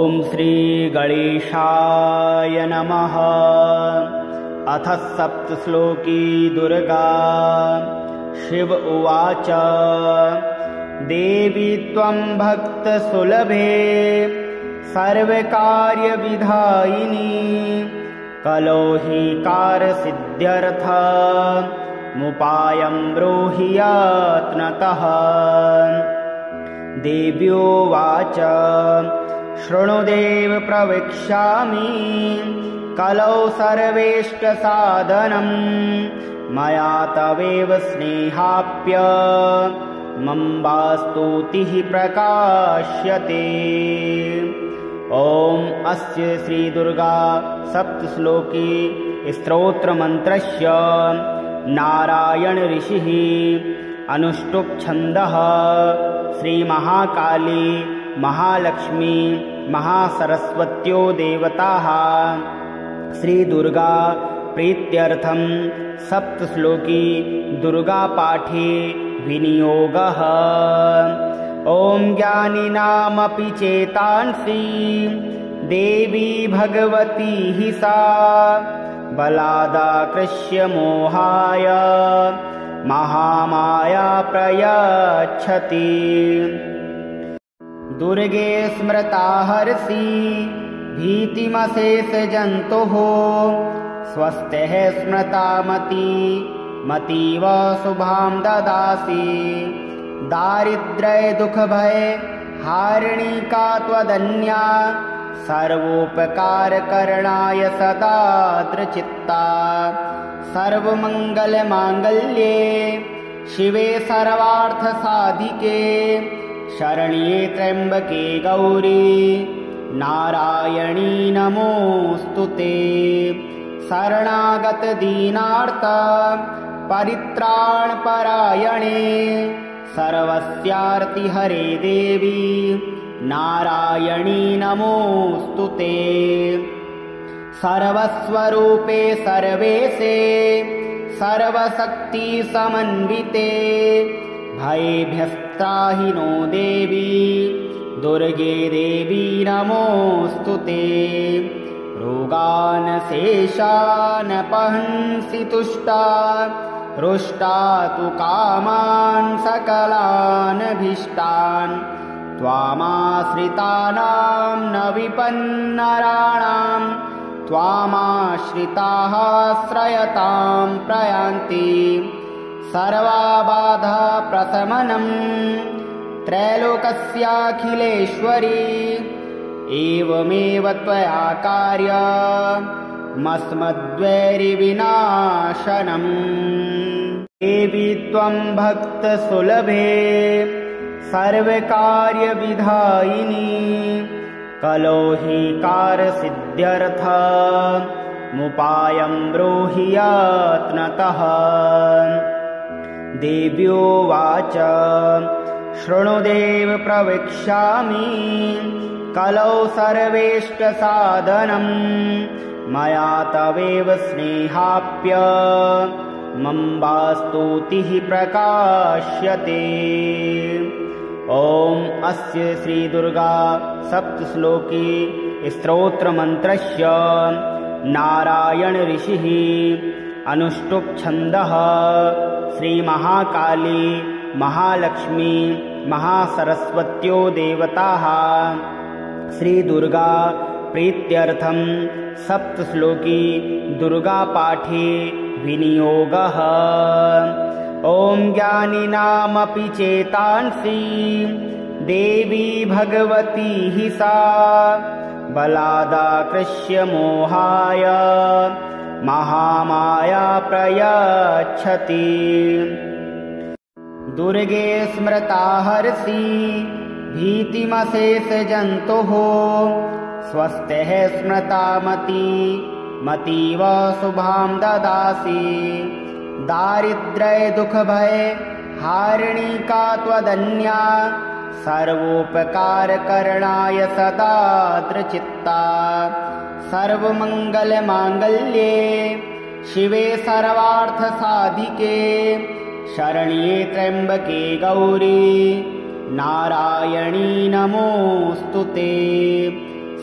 ॐ श्री गणेशाय नमः। अथ सप्तश्लोकी दुर्गा। शिव उवाच देवी त्वं भक्तसुलभे सर्वकार्यविधायिनी कलो हि कार्यसिद्ध्यर्थमुपायं ब्रूहि यत्नतः। देव्योवाच शृणुदेव प्रवक्ष्यामि कलौ सर्वेष्टसाधनं मया तवेव स्नेहाप्यमम्बास्तुतिः प्रकाश्यते। ॐ अस्य श्रीदुर्गा सप्तश्लोकी स्तोत्रमन्त्रस्य नारायण ऋषिः अनुष्टुप् छन्दः श्रीमहाकाली महालक्ष्मी महासरस्वत्यो देवताः श्रीदुर्गा प्रीत्यर्थं सप्तश्लोकी दुर्गापाठे विनियोगः। ॐ ज्ञानिनामपि चेतांसि देवी भगवती हि सा बलादाकृष्य मोहाय महामाया प्रयच्छति। दुर्गे स्मृता हर्षि भीतिमशेषजन्तुः स्वस्तिः स्मृता मतीव शुभां ददासि। दारिद्र्य दुःखभय हारिणीका त्वदन्या सर्वोपकारकरणाय सदा दृचित्ता। सर्वमङ्गलमाङ्गल्ये शिवे सर्वार्थसाधिके शरण्ये त्र्यम्बके गौरी नारायणी नमोऽस्तुते। शरणागत दीनार्त परित्राणपरायणे सर्वस्यार्तिहरे देवी नारायणी नमोऽस्तुते। सर्वस्वरूपे सर्वेशे सर्वशक्तिसमन्विते भयेभ्यस्त्राहि नो देवी दुर्गे देवी नमोऽस्तुते। रोगान् शेषान् पहंसि तुष्टा रुष्टा तु कामान् सकलान् भीष्टान् त्वामाश्रितानां न विपन्नराणां त्वामाश्रिताः श्रयतां प्रयान्ति। सर्वबाधा प्रशमनं त्रैलोक्यखिलेश्वरी एवमेव त्वया कार्यमस्मद्वैरिविनाशनम्। देवी त्वं भक्तसुलभे सर्वकार्यविधायिनी कलो हि कार्यसिद्ध्यर्थमुपायं ब्रूहि यत्नतः। देव्योवाच शृणुदेव प्रवक्ष्यामि कलौ सर्वेष्टसाधनं मया तवेव स्नेहाप्यमम्बास्तुतिः प्रकाश्यते। ॐ अस्य श्रीदुर्गा सप्तश्लोकी स्तोत्रमन्त्रस्य नारायण ऋषिः अनुष्टुप् छन्दः श्रीमहाकाली महालक्ष्मी महासरस्वत्यो देवताः श्रीदुर्गा प्रीत्यर्थं सप्तश्लोकी दुर्गापाठे विनियोगः। ॐ ज्ञानिनामपि चेतांसि देवी भगवती हि सा बलादाकृष्य मोहाय महामाया प्रयच्छति। दुर्गे स्मृता हर्षि भीतिमशेषजन्तुः स्वस्तिः स्मृता मतीव शुभां ददासि। दारिद्र्य दुःखभय हारिणीका त्वदन्या सर्वोपकारकरणाय सदा दृचित्ता। सर्वमङ्गलमाङ्गल्ये शिवे सर्वार्थसाधिके शरण्ये त्र्यम्बके गौरी नारायणी नमोऽस्तुते।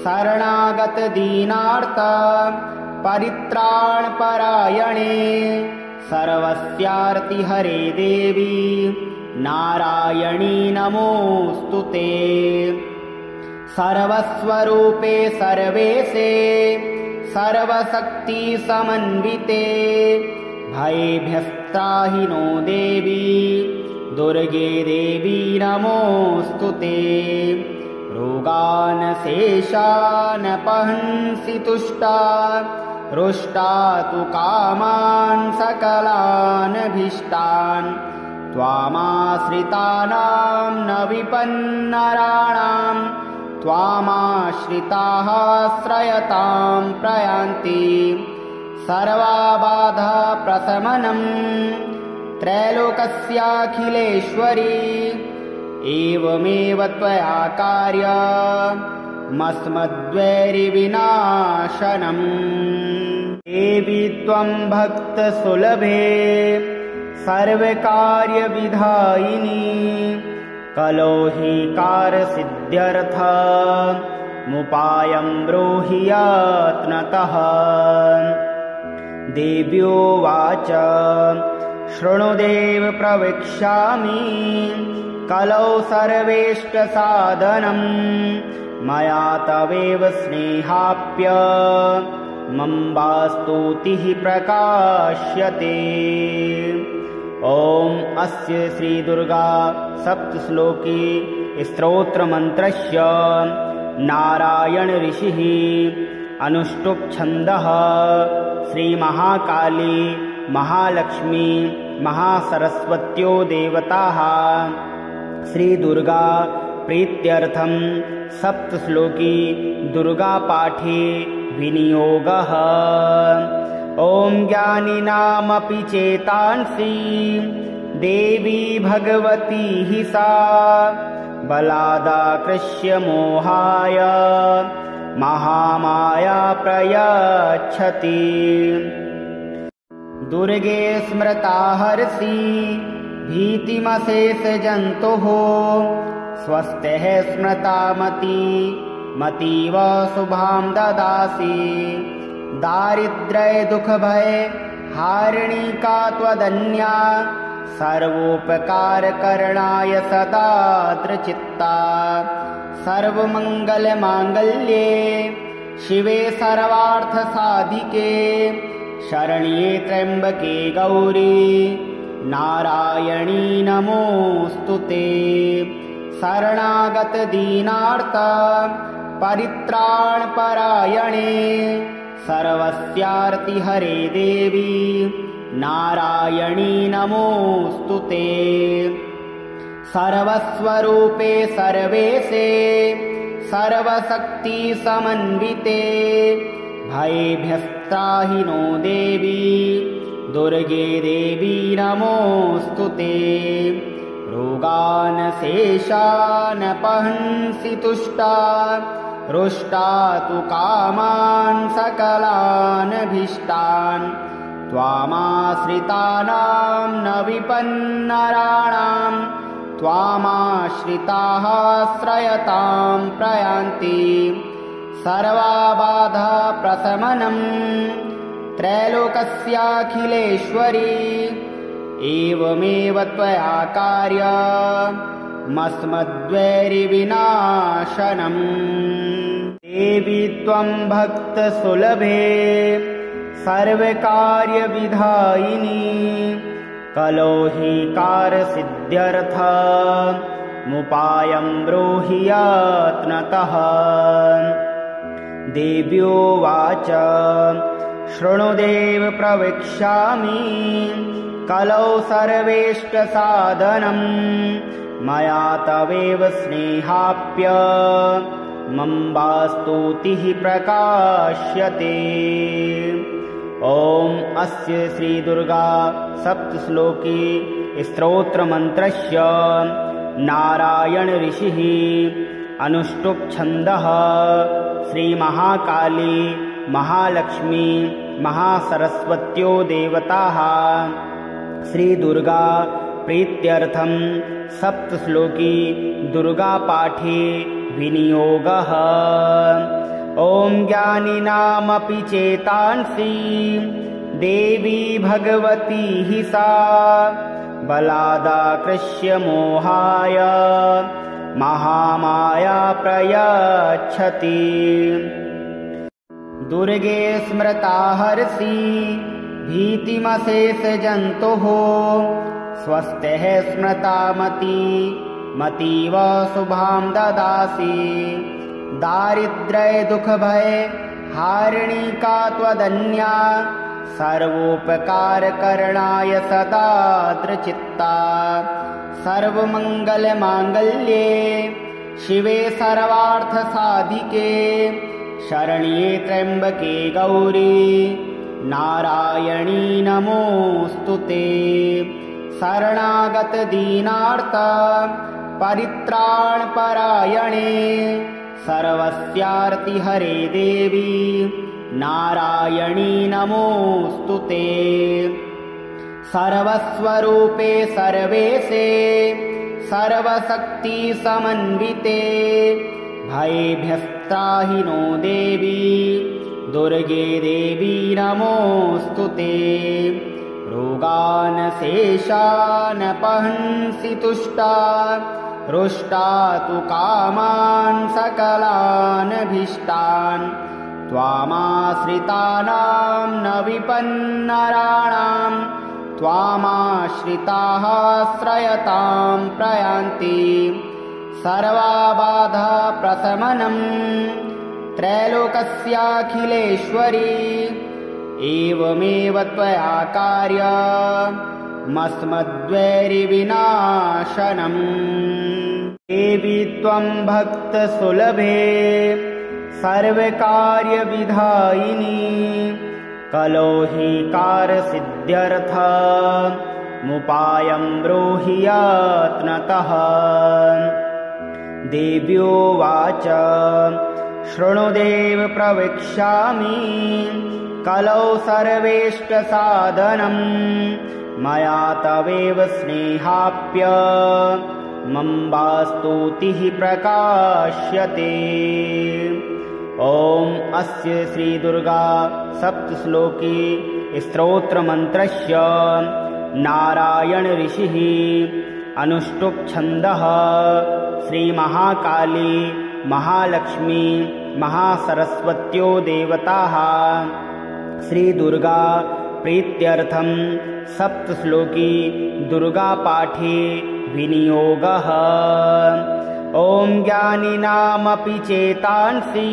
शरणागत दीनार्त परित्राणपरायणे सर्वस्यार्ति हरे देवी नारायणी नमोऽस्तुते। सर्वस्वरूपे सर्वेशे सर्वशक्ति समन्विते भयेभ्यस्त्राहि नो देवी दुर्गे देवी नमोऽस्तुते। रोगान् शेषान् पहंसि तुष्टा रुष्टा तु कामान् सकलान् भीष्टान् त्वामाश्रितानां न विपन्नराणां त्वामाश्रिताः श्रयतां प्रयान्ति। सर्वबाधा प्रशमनं त्रैलोक्यखिलेश्वरी एवमेव त्वया कार्यमस्मद्वैरिविनाशनम्। देवी त्वं भक्तसुलभे सर्वकार्यविधायिनी कलो हि कार्यसिद्ध्यर्थमुपायं ब्रूहि यत्नतः। देव्योवाच शृणुदेव प्रवक्ष्यामि कलौ सर्वेष्टसाधनं मया तवेव स्नेहाप्यमम्बास्तुतिः प्रकाश्यते। ॐ अस्य श्रीदुर्गा सप्तश्लोकी स्तोत्रमन्त्रस्य नारायण ऋषिः अनुष्टुप् छन्दः श्रीमहाकाली महालक्ष्मी महासरस्वत्यो देवताः श्रीदुर्गा प्रीत्यर्थं सप्तश्लोकी दुर्गापाठे विनियोगः। ॐ ज्ञानिनामपि चेतांसि देवी भगवती हि सा बलादाकृष्य मोहाय महामाया प्रयच्छति। दुर्गे स्मृता हर्षि भीतिमशेषजन्तुः स्वस्तिः स्मृता मतीव शुभां ददासि। दारिद्र्य दुख भय हारिणी का त्वदन्या सर्वोपकार करणाय सदा दृचित्ता। सर्वमंगल मांगल्ये शिवे सर्वार्थ साधिके शरण्ये त्र्यंबके गौरी नारायणी नमोऽस्तुते। शरणागत दीनार्त परित्राणपरायणे सर्वस्यार्ति हरे देवी नारायणी नमोऽस्तुते। सर्वस्वरूपे सर्वेशे सर्वशक्ति समन्विते भयेभ्यस्त्राहि नो देवी दुर्गे देवी नमोऽस्तुते। रोगान् शेषान् पहंसि तुष्टा रुष्टा तु कामान् सकलान् भीष्टान् त्वामाश्रितानां न विपन्नराणां त्वामाश्रिताः श्रयतां प्रयान्ति। सर्वबाधा प्रशमनं त्रैलोक्यखिलेश्वरी एवमेव त्वया कार्यमस्मद्वैरिविनाशनम्। देवी त्वं भक्तसुलभे सर्वकार्यविधायिनी कलो हि कार्यसिद्ध्यर्थमुपायं ब्रूहि यत्नतः। देव्योवाच शृणुदेव प्रवक्ष्यामि कलौ सर्वेष्टसाधनं मया तवेव स्नेहाप्यमम्बास्तुतिः प्रकाश्यते। ॐ अस्य श्रीदुर्गा सप्तश्लोकी स्तोत्रमन्त्रस्य नारायण ऋषिः अनुष्टुप् छन्दः श्रीमहाकाली महालक्ष्मी महासरस्वत्यो देवताः श्रीदुर्गा प्रीत्यर्थं सप्तश्लोकी दुर्गापाठे विनियोगः। ॐ ज्ञानिनामपि चेतांसि देवी भगवती हि सा बलादाकृष्य मोहाय महामाया प्रयच्छति। दुर्गे स्मृता हर्षि भीतिमशेषजन्तुः स्वस्तिः स्मृता मतीव शुभां ददासि। दारिद्र्य दुख भय हारिणी का त्वदन्या सर्वोपकार करणाय सदा दृचित्ता। सर्वमंगल मांगल्ये शिवे सर्वार्थ साधिके शरण्ये त्र्यंबके गौरी नारायणी नमोस्तुते। शरणागत दीनार्थ परित्राण परायणे सर्वस्यार्ति हरे देवी नारायणी नमोस्तुते। सर्वस्वरूपे सर्वेशे सर्वशक्ति समन्विते भयेभ्यस्त्राहि नो देवी दुर्गे देवी नमोस्तुते। रोगान् शेषान् पहंसि तुष्टा रुष्टा तु कामान् सकलान् भीष्टान् त्वामाश्रितानां न विपन्नराणां त्वामाश्रिताः श्रयतां प्रयान्ति। सर्वबाधा प्रशमनं त्रैलोक्यखिलेश्वरी एवमेव त्वया कार्यमस्मद्वैरिविनाशनम्। देवी त्वं भक्तसुलभे सर्वकार्यविधायिनी कलो हि कार्यसिद्ध्यर्थमुपायं ब्रूहि यत्नतः। देव्योवाच शृणुदेव प्रवक्ष्यामि कलौ सर्वेष्टसाधनं मया तवेव स्नेहाप्य मम्बास्तुतिः प्रकाश्यते। ॐ अस्य श्रीदुर्गा सप्तश्लोकी स्तोत्रमन्त्रस्य नारायण ऋषिः अनुष्टुप् छन्दः श्रीमहाकाली महालक्ष्मी महासरस्वत्यो देवताः श्रीदुर्गा प्रीत्यर्थं सप्तश्लोकी दुर्गापाठे विनियोगः। ॐ ज्ञानिनामपि चेतांसि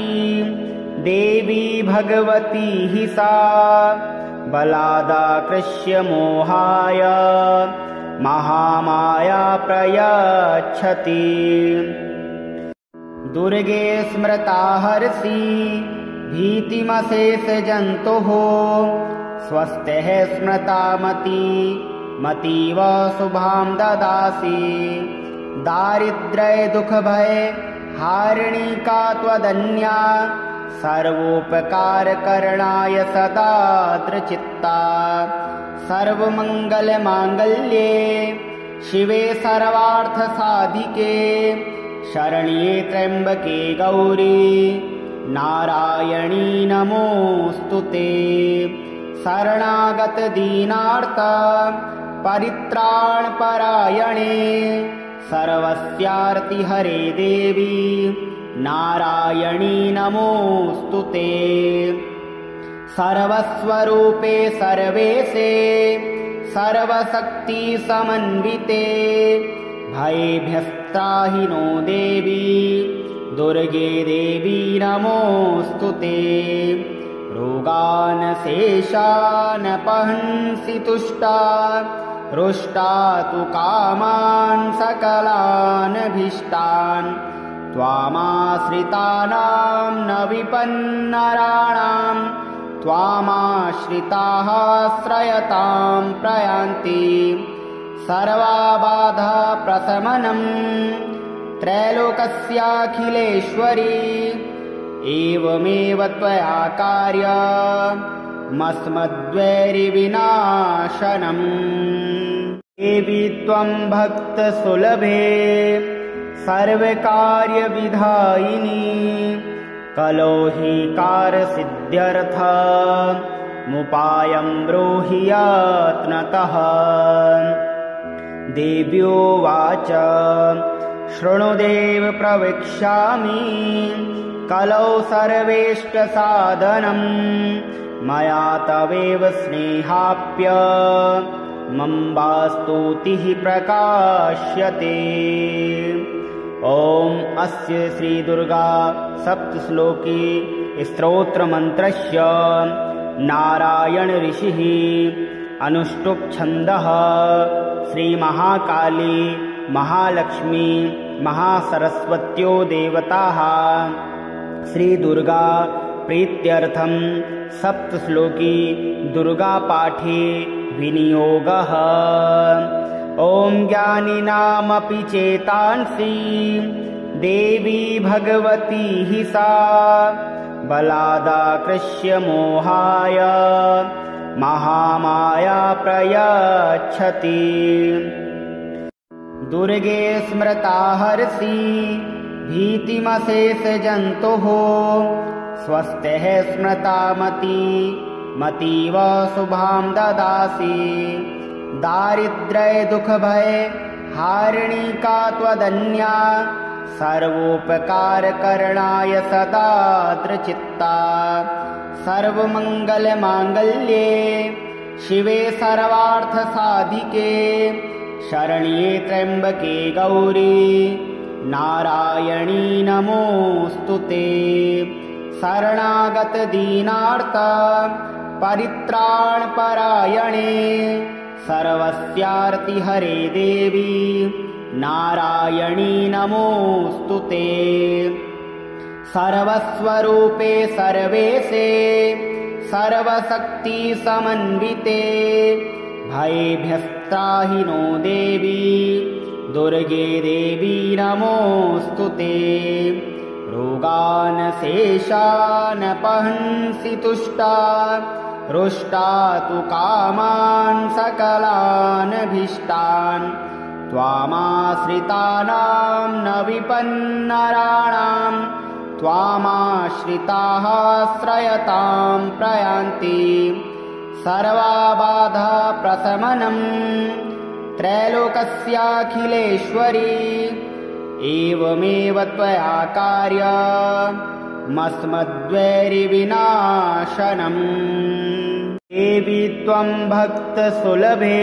देवी भगवती हि सा बलादाकृष्य मोहाय महामाया प्रयच्छति। दुर्गे स्मृता हर्षि भीतिमशेषजन्तुः स्वस्तिः स्मृता मतीव शुभां ददासि। दारिद्र्य दुख भय हारिणी का त्वदन्या सर्वोपकार करणाय सदा दृचित्ता। सर्वमंगल मांगल्ये शिवे सर्वार्थ साधिके शरण्ये त्र्यंबके गौरी नारायणी नमोस्तुते। शरणागत दीनार्थ परित्राण परायणे सर्वस्यार्ति हरे देवी नारायणी नमोस्तुते। सर्वस्वरूपे सर्वेशे सर्वशक्ति समन्विते भयेभ्यस्त्राहि नो देवी दुर्गे देवी नमोस्तुते। रोगान् शेषान् पहंसि तुष्टा रुष्टा तु कामान् सकलान् भीष्टान् त्वामाश्रितानां न विपन्नराणां त्वामाश्रिताः श्रयतां प्रयान्ति। सर्वबाधा प्रशमनं त्रैलोक्यखिलेश्वरी एवमेव त्वया कार्यमस्मद्वैरिविनाशनम्। देवी त्वं भक्तसुलभे सर्वकार्यविधायिनी कलो हि कारसिद्ध्यर्थमुपायं ब्रूहि यत्नतः। देव्योवाच शृणुदेव प्रवक्ष्यामि कलौ सर्वेष्टसाधनं मया तवेव स्नेहाप्यमम्बास्तुतिः प्रकाश्यते। ॐ अस्य श्रीदुर्गा सप्तश्लोकी स्तोत्रमन्त्रस्य नारायण ऋषिः अनुष्टुप् छन्दः श्रीमहाकाली महालक्ष्मी महासरस्वत्यो देवताः श्रीदुर्गा प्रीत्यर्थं सप्तश्लोकी दुर्गापाठे विनियोगः। ॐ ज्ञानिनामपि चेतांसि देवी भगवती हि सा बलादाकृष्य मोहाय महामाया प्रयच्छति। दुर्गे स्मृता हर्षि भीतिमशेषजन्तुः स्वस्तिः स्मृता मतीव शुभां ददासि। दारिद्र्य दुःखभय हारिणीका त्वदन्या सर्वोपकारकरणाय सदा दृचित्ता। सर्वमङ्गलमाङ्गल्ये शिवे सर्वार्थसाधिके शरण्ये त्र्यम्बके गौरी नारायणी नमोऽस्तुते। शरणागत दीनार्त परित्राणपरायणे सर्वस्यार्तिहरे देवी नारायणी नमोऽस्तुते। सर्वस्वरूपे सर्वेशे सर्वशक्तिसमन्विते भयेभ्यस्त्राहि नो देवी दुर्गे देवी नमोऽस्तुते। रोगान् शेषान् पहंसि तुष्टा रुष्टा तु कामान् सकलान् भीष्टान् त्वामाश्रितानां न विपन्नराणां त्वामाश्रिताः श्रयतां प्रयान्ति। सर्वबाधा प्रशमनं त्रैलोक्यस्याखिलेश्वरी एवमेव त्वया कार्यमस्मद्वैरिविनाशनम्। देवी त्वं भक्तसुलभे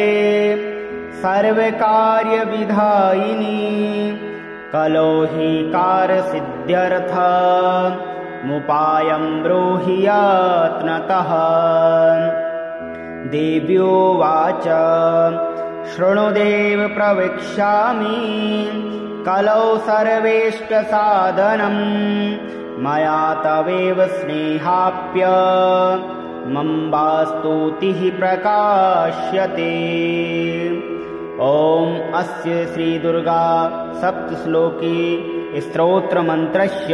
सर्वकार्यविधायिनी कलो हि कारसिद्ध्यर्थमुपायं ब्रूहि यत्नतः। देव्योवाच शृणुदेव प्रवक्ष्यामि कलौ सर्वेष्टसाधनं मया तवेव स्नेहाप्यमम्बास्तुतिः प्रकाश्यते। ॐ अस्य श्रीदुर्गा सप्तश्लोकी स्तोत्रमन्त्रस्य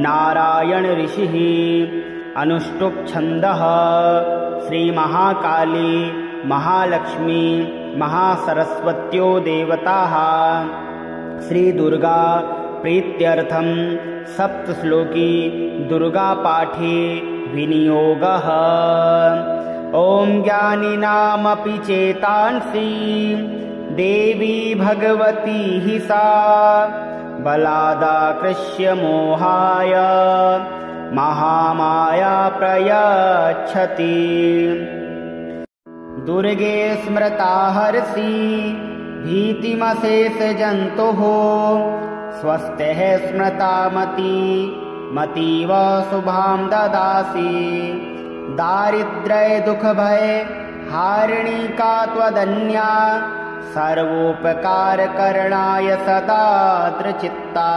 नारायण ऋषिः अनुष्टुप् छन्दः श्रीमहाकाली महालक्ष्मी महासरस्वत्यो देवताः श्रीदुर्गा प्रीत्यर्थं सप्तश्लोकी दुर्गापाठे विनियोगः। ॐ ज्ञानिनामपि चेतांसि देवी भगवती हि सा बलादाकृष्य मोहाय महामाया प्रयच्छति। दुर्गे स्मृता हर्षि भीतिमशेषजन्तुः स्वस्तिः स्मृता मतीव शुभां ददासि। दारिद्र्य दुःखभय हारिणीका त्वदन्या सर्वोपकारकरणाय सदा दृचित्ता।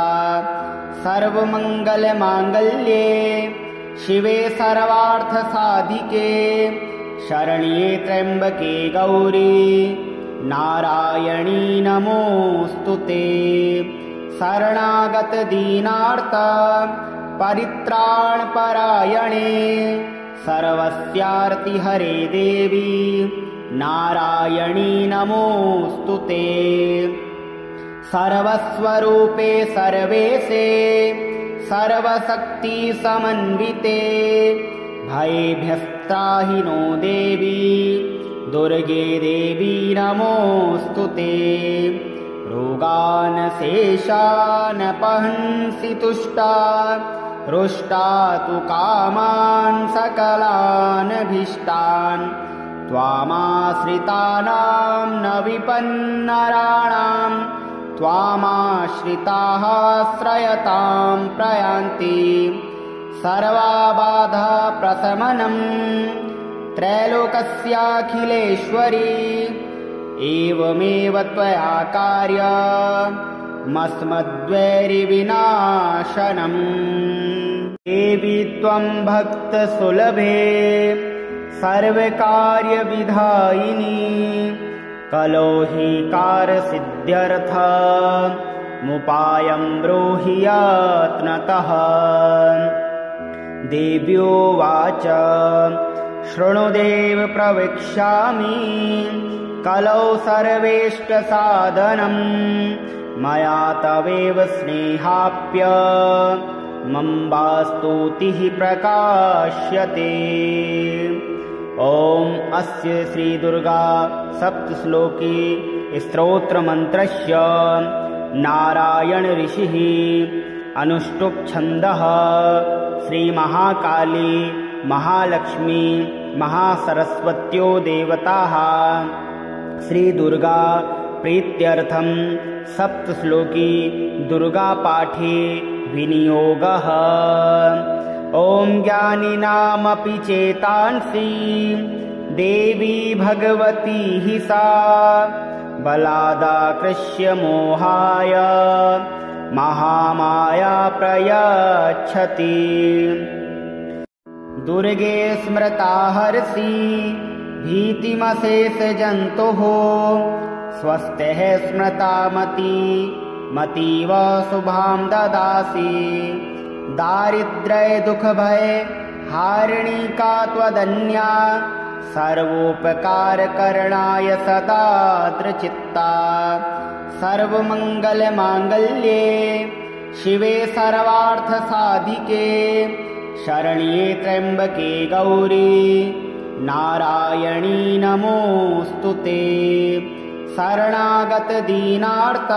सर्वमङ्गलमाङ्गल्ये शिवे सर्वार्थसाधिके शरण्ये त्र्यम्बके गौरी नारायणी नमोऽस्तुते। शरणागत दीनार्त परित्राणपरायणे सर्वस्यार्तिहरे देवी नारायणी नमोऽस्तुते। सर्वस्वरूपे सर्वेशे सर्वशक्तिसमन्विते भयेभ्यस्त्राहि नो देवी दुर्गे देवी नमोऽस्तु ते रोगान् शेषान् पहंसि तुष्टा रुष्टा तु कामान् सकलान् भीष्टान् त्वामाश्रितानां न विपन्नराणां त्वामाश्रिताः श्रयतां प्रयान्ति सर्वाबाधा प्रशमनम् त्रैलोकस्याखिलेश्वरी एवमेव त्वया कार्यमस्मद्वैरिविनाशनम् देवी त्वं भक्तसुलभे सर्वकार्यविधायिनी कलो हि कार्यसिद्ध्यर्थमुपायं ब्रूहि यत्नतः देव्योवाच शृणुदेव प्रवक्ष्यामि कलौ सर्वेष्टसाधनं मया तवेव स्नेहाप्यमम्बास्तुतिः प्रकाश्यते ॐ अस्य श्रीदुर्गा सप्तश्लोकी स्तोत्रमन्त्रस्य नारायण ऋषिः अनुष्टुप् छन्दः श्रीमहाकाली महालक्ष्मी महासरस्वत्यो देवताः श्रीदुर्गा प्रीत्यर्थं सप्तश्लोकी दुर्गापाठे विनियोगः ॐ ज्ञानिनामपि चेतांसि देवी भगवती हि सा बलादाकृष्य मोहाय महामाया प्रयच्छति दुर्गे स्मृता हर्षि भीतिमशेषजन्तुः स्वस्तिः स्मृता मतीव शुभां ददासि दारिद्र्य दुःखभय हारिणी का त्वदन्या सर्वोपकारकरणाय सदा दृचित्ता सर्वमङ्गलमाङ्गल्ये शिवे सर्वार्थसाधिके शरण्ये त्र्यम्बके गौरी नारायणी नमोऽस्तु ते शरणागत दीनार्थ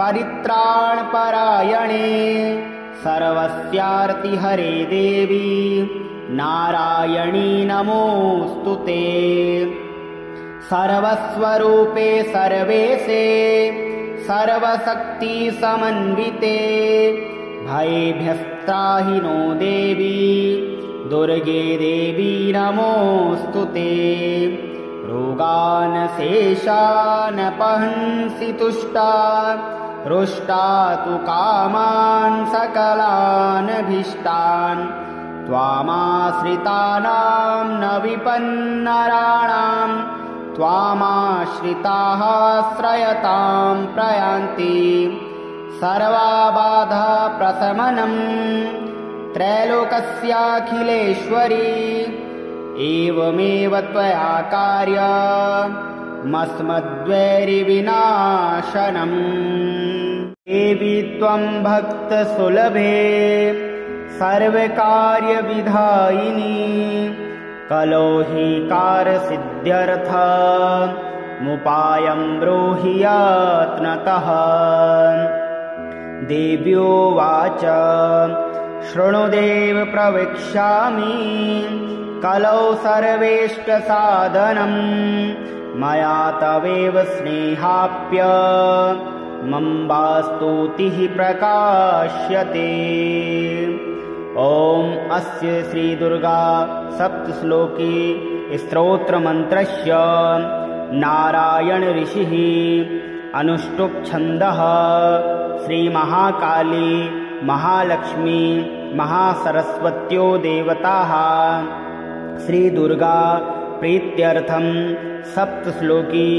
परित्राणपरायणे सर्वस्यार्ति हरे देवी नारायणी नमोऽस्तु ते सर्वस्वरूपे सर्वेशे सर्वशक्तिसमन्विते भयेभ्यस्त्राहि नो देवी दुर्गे देवी नमोऽस्तु ते रोगान् शेषान् पहंसि तुष्टा रुष्टा तु कामान् सकलान् भीष्टान् त्वामाश्रितानां न विपन्नराणां त्वामाश्रिताः श्रयतां प्रयान्ति सर्वाबाधा प्रशमनम् त्रैलोकस्याखिलेश्वरी एवमेव त्वया कार्यमस्मद्वैरिविनाशनम् देवी त्वं भक्तसुलभे सर्वकार्यविधायिनी कलो हि कार्यसिद्ध्यर्थमुपायं ब्रूहि यत्नतः देव्योवाच शृणुदेव प्रवक्ष्यामि कलौ सर्वेष्टसाधनं मया तवेव स्नेहाप्यमम्बास्तुतिः प्रकाश्यते ॐ अस्य श्रीदुर्गा सप्तश्लोकी स्तोत्रमन्त्रस्य नारायण ऋषिः अनुष्टुप् छन्दः श्रीमहाकाली महालक्ष्मी महासरस्वत्यो देवताः श्रीदुर्गा प्रीत्यर्थं सप्तश्लोकी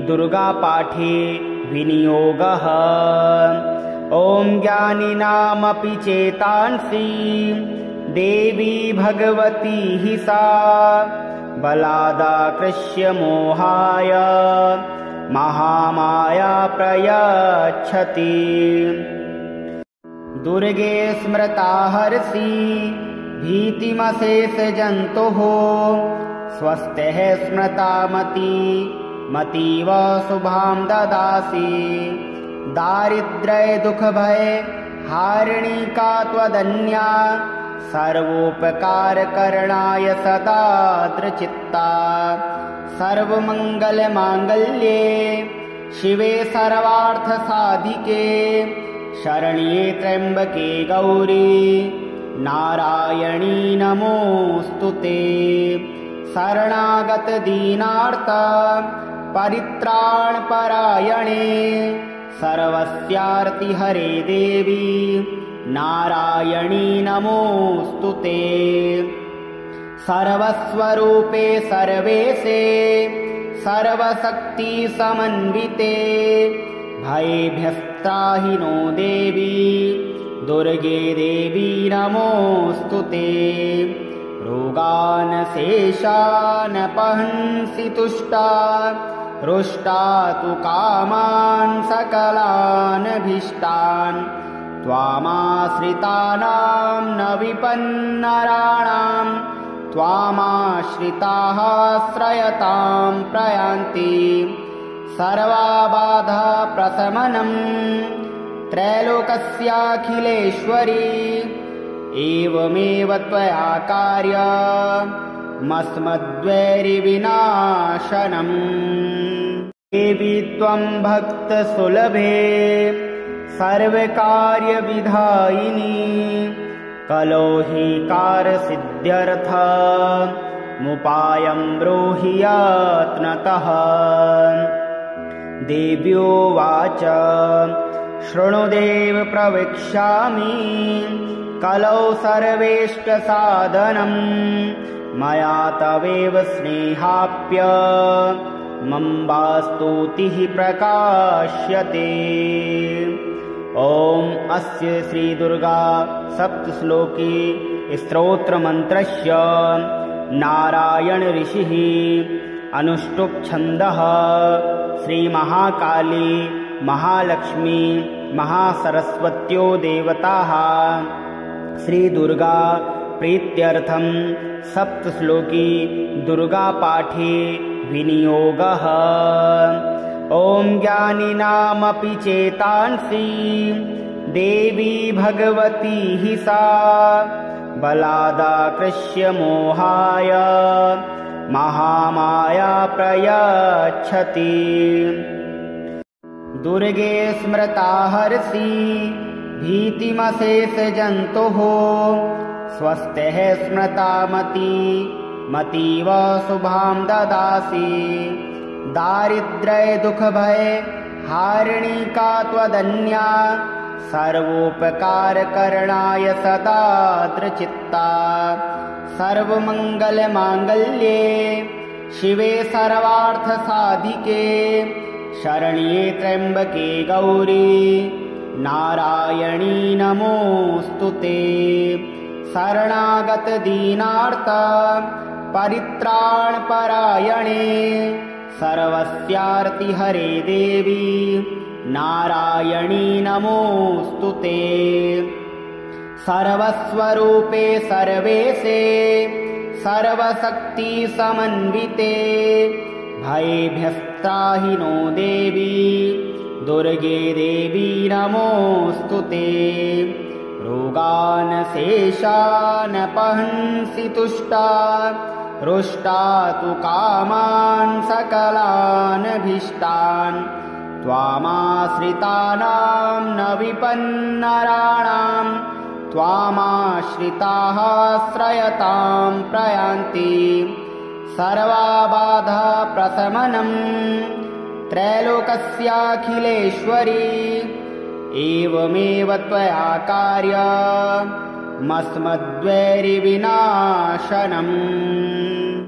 दुर्गापाठे विनियोगः ॐ ज्ञानिनामपि चेतांसि देवी भगवती हि सा बलादाकृष्य मोहाय महामाया प्रयच्छति दुर्गे स्मृता हर्षि भीतिमशेषजन्तुः स्वस्तिः स्मृता मतीव शुभां ददासि दारिद्र्य दुःखभय हारिणी का त्वदन्या सर्वोपकारकरणाय सदा दृचित्ता सर्वमङ्गलमाङ्गल्ये शिवे सर्वार्थसाधिके शरण्ये त्र्यम्बके गौरी नारायणी नमोऽस्तु ते शरणागत दीनार्त परित्राणपरायणे सर्वस्यार्तिहरे देवी नारायणी नमोऽस्तु ते सर्वस्वरूपे सर्वेशे सर्वशक्तिसमन्विते भयेभ्यस्त्राहि नो देवी दुर्गे देवी नमोऽस्तु ते रोगान् शेषान् पहंसि तुष्टा रुष्टा तु कामान् सकलान् भीष्टान् त्वामाश्रितानां न विपन्नराणां त्वामाश्रिताः श्रयतां प्रयान्ति सर्वबाधा प्रशमनं त्रैलोक्यखिलेश्वरी एवमेव त्वया कार्यमस्मद्वैरिविनाशनम् देवी त्वं भक्तसुलभे सर्वकार्यविधायिनी कलो हि कार्यसिद्ध्यर्थमुपायं ब्रूहि यत्नतः देव्योवाच शृणुदेव प्रवक्ष्यामि कलौ सर्वेष्टसाधनं मया तवेव स्नेहाप्यमम्बास्तुतिः प्रकाश्यते। ॐ अस्य श्रीदुर्गा सप्तश्लोकी स्तोत्रमन्त्रस्य नारायण ऋषिः अनुष्टुप् छन्दः श्रीमहाकाली महालक्ष्मी महासरस्वत्यो देवताः श्रीदुर्गा प्रीत्यर्थं सप्तश्लोकी दुर्गापाठे विनियोगः। ॐ ज्ञानिनामपि चेतांसि देवी भगवती हि सा बलादाकृष्य मोहाय महामाया प्रयच्छति। दुर्गे स्मृता हर्षि भीतिमशेषजन्तुः स्वस्तिः स्मृता मतीव शुभां ददासि दारिद्र्य दुःखभय हारिणी का त्वदन्या सर्वोपकारकरणाय सदा दृचित्ता सर्वमङ्गलमाङ्गल्ये शिवे सर्वार्थसाधिके शरण्ये त्र्यम्बके गौरी नारायणी नमोऽस्तु ते शरणागत दीनार्त परित्राणपरायणे सर्वस्यार्तिहरे देवी नारायणी नमोऽस्तु ते सर्वस्वरूपे सर्वेशे सर्वशक्तिसमन्विते भयेभ्यस्त्राहि नो देवी दुर्गे देवी नमोऽस्तु ते रोगान् शेषान् पहंसि तुष्टा रुष्टा तु कामान् सकलान् भीष्टान् त्वामाश्रितानां न विपन्नराणां त्वामाश्रिताः श्रयतां प्रयान्ति सर्वबाधा प्रशमनं त्रैलोक्यखिलेश्वरी एवमेव त्वया कार्यमस्मद्वैरिविनाशनम्।